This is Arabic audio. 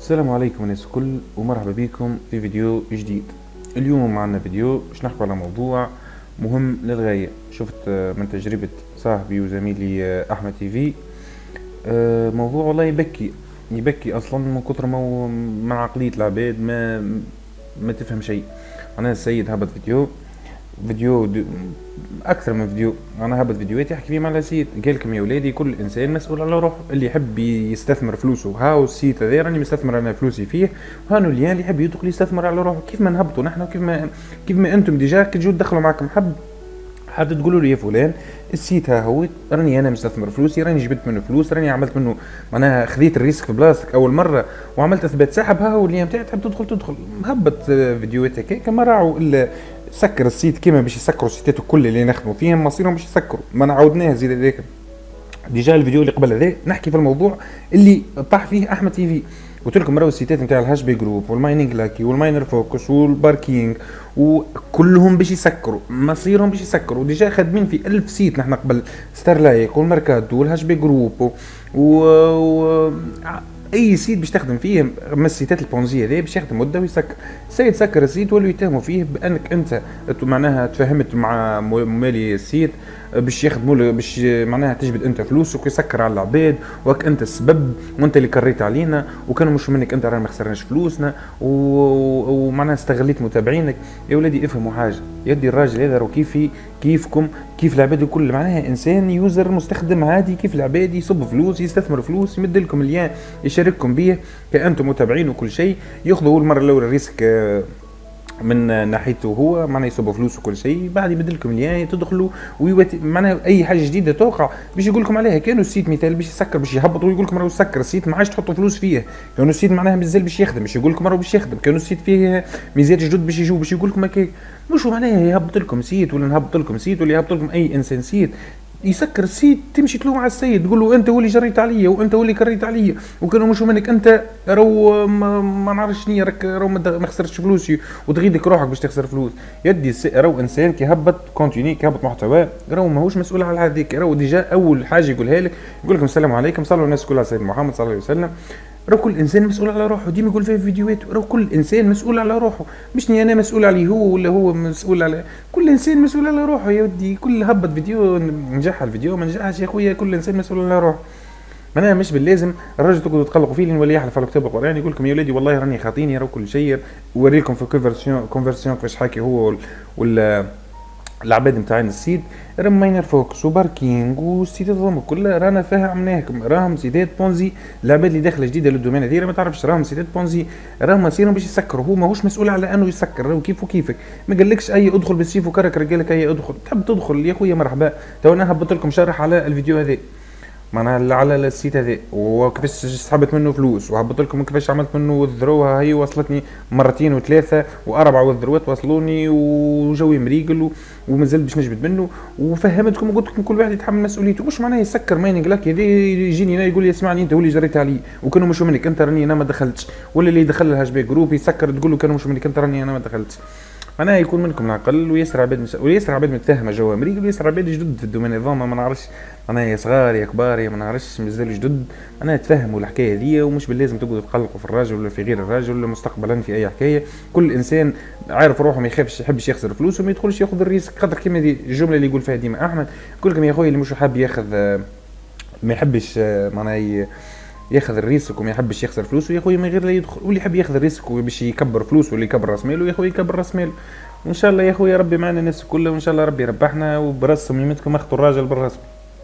السلام عليكم الناس الكل ومرحبا بكم في فيديو جديد. اليوم معنا فيديو باش نحكوا على موضوع مهم للغاية. شفت من تجربة صاحبي وزميلي أحمد تيفي. موضوع والله يبكي أصلا من كتر ما هو من عقلية العباد ما تفهم شيء. أنا السيد هبط فيديو اكثر من فيديو. انا هبط فيديوهات يحكي فيهم على سيت قال لكم يا ولادي كل انسان مسؤول على روحه. اللي يحب يستثمر فلوسه هاو السيت هذا راني مستثمر انا فلوسي فيه، وهانو اللي يحب يدخل يستثمر على روحه. كيف ما نهبطوا نحن كيف ما انتم ديجا كي تجوا تدخلوا معكم حد تقولوا لي يا فلان السيت ها هو راني انا مستثمر فلوسي، راني جبت منه فلوس، راني عملت منه معناها خذيت الريسك في بلاصتك اول مره وعملت اثبات سحب. ها هو اللي نتاعي تحب تدخل مهبط فيديوهات هكاك ما راعوا الا سكر السيت كيما باش يسكروا السيتات الكل اللي نخدموا فيهم مصيرهم باش يسكروا. ما نعاودناه زيد هذاك ديجا الفيديو اللي قبل هذا نحكي في الموضوع اللي طاح فيه احمد تيفي. قلت لكم راهو السيتات نتاع الهاش بي جروب والمايننج لاكي والماينر فوكس والباركينج وكلهم باش يسكروا مصيرهم باش يسكروا. ديجا خادمين في 1000 سيت نحن قبل ستارلايك والميركاتو والهاش بي جروب و اي سيت باش تخدم فيه من السيتات البونزيه هذه باش يخدم مده ويسكر. السيد سكر السيت ولو يتهموا فيه بانك انت معناها تفاهمت مع مالي السيت باش يخدموا باش معناها تجبد انت فلوسك ويسكر على العباد وك انت السبب وانت اللي كريت علينا وكانوا مش منك انت رانا ما خسرناش فلوسنا ومعناها استغليت متابعينك. يا ولادي افهموا حاجه، يدي الراجل هذا راه كيفكم كيف العباد الكل، معناها انسان يوزر مستخدم عادي كيف العباد، يصب فلوس يستثمر فلوس يمد لكم اليان يشارككم به كأنتم متابعين وكل شيء. ياخذوا اول مره الاولى الريسك من ناحيته هو معناها يصب فلوس وكل شيء، بعد يبدل لكم اليان تدخلوا معناها اي حاجه جديده توقع باش يقول لكم عليها. كانوا السيت مثال باش يسكر باش يهبط ويقول لكم راهو سكر السيت ما عادش تحطوا فلوس فيه. كانوا السيت معناها مازال باش يخدم باش يقول لكم راهو باش يخدم. كانوا السيت فيه ميزات جدد باش يجوا باش يقول لكم هكاك. مش معناها يهبط لكم سيت ولا نهبط لكم سيت ولا يهبط لكم اي انسان سيت يسكر السيت تمشي تلوم على السيد تقول له انت هو اللي جريت عليا وانت هو اللي كريت عليا وكانوا مش منك انت راهو ما نعرفش شنيا راك راهو ما خسرتش فلوسي وتغيدك روحك باش تخسر فلوس. يدي راهو انسان كيهبط كونتيني كيهبط محتوى راهو ماهوش مسؤول على هذيك. راهو ديجا اول حاجه يقولها لك يقول لكم السلام عليكم صلوا الناس كلها على سيدنا محمد صلى الله عليه وسلم. راهو كل انسان مسؤول على روحه. ديما يقول في فيديوهات راهو كل انسان مسؤول على روحه، مش ني انا مسؤول عليه هو ولا هو مسؤول على كل انسان مسؤول على روحه. يا ودي كل هبط فيديو نجح الفيديو ما نجحش يا خويا كل انسان مسؤول على روحه. معناها مش باللازم الراجل تقعدوا تقلقوا فيه لين ولا يحلف على كتاب القران يقول لكم يا ولادي والله راني خاطيني راهو كل شيء وريكم في كونفرسيون كيفاش حكي هو ولا العباد نتاعنا السيد راهم ماينر فوكس وباركينج والسيدات هذوما كلها رانا فاهمناهم راهم سيدات بونزي. العباد اللي داخله جديده للدومين هذه ما تعرفش راهم سيدات بونزي راهم مصيرهم باش يسكروا. هو ماهوش مسؤول على انه يسكر راهو كيف وكيفك. ما قالكش اي ادخل بالسيف وكرك قال لك اي ادخل تحب تدخل يا خويا مرحبا. تو انا هبط لكم شرح على الفيديو هذا معناها على السيت هذا وكيفاش سحبت منه فلوس وهبط لكم كيفاش عملت منه الذروه. هي وصلتني مرتين وثلاثه واربعه والذروات وصلوني وجوي مريقل ومازال باش نجبد منه وفهمتكم وقلت لكم كل واحد يتحمل مسؤوليته. مش معناه يسكر مايننج لك يجيني انا يقول لي اسمعني انت هو اللي جريت عليه وكانوا مش منك انت راني انا ما دخلتش، ولا اللي دخل الهاش بي جروب يسكر تقول له كانوا مش منك انت راني انا ما دخلتش. انا يكون منكم العقل ويسر عباد متفاهمه جوا امريكا ويسر عباد جدد في الدومين هذوما ما نعرفش انا يا صغار يا كبار يا ما نعرفش مازال جدد. انا تفهموا الحكايه هذه ومش باللازم تقعدوا تقلقوا في الراجل ولا في غير الراجل ولا مستقبلا في اي حكايه. كل انسان عارف روحه ما يخافش يحبش يخسر فلوس وما يدخلش ياخذ الريسك خاطر كيما دي الجمله اللي يقول فيها ديما احمد يقول لكم يا خويا اللي مش حاب ياخذ ما يحبش معناها ياخذ الريسك وما يحبش يخسر فلوسه يا خويا من غير لا يدخل. واللي يحب ياخذ الريسك وباش يكبر فلوسه واللي يكبر راس ماله يا خويا يكبر راس ماله. وان شاء الله يا خويا ربي معنا الناس كلها وان شاء الله ربي يربحنا وبراس صميمتكم اخطوا الراجل بالراس.